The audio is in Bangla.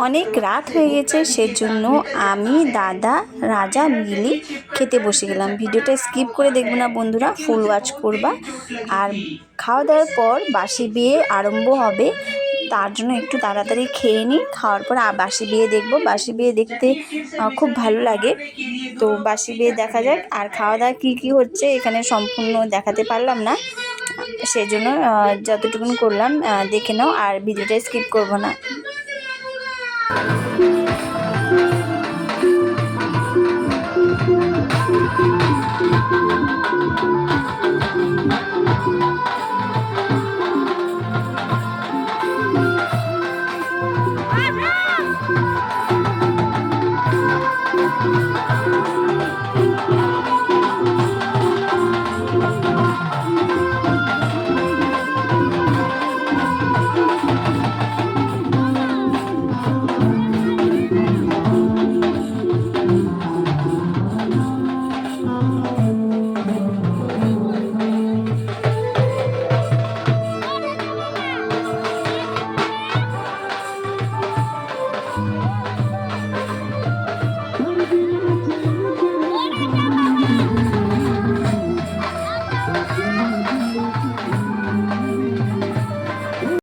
অনেক রাত হয়ে গেছে, সেজন্য আমি দাদা রাজা মিলি খেতে বসে গেলাম। ভিডিওটা স্কিপ করে দেখবো না বন্ধুরা, ফুল ওয়াচ করবা। আর খাওয়া দাওয়ার পর বাসি বিয়ে আরম্ভ হবে, তার জন্য একটু তাড়াতাড়ি খেয়ে নিই। খাওয়ার পর বাসি বিয়ে দেখবো। বাসি বিয়ে দেখতে খুব ভালো লাগে, তো বাসি বিয়ে দেখা যাক। আর খাওয়া দাওয়া কী হচ্ছে এখানে সম্পূর্ণ দেখাতে পারলাম না, সেজন্য যতটুকুন করলাম দেখে নাও, আর ভিডিওটা স্কিপ করবো না।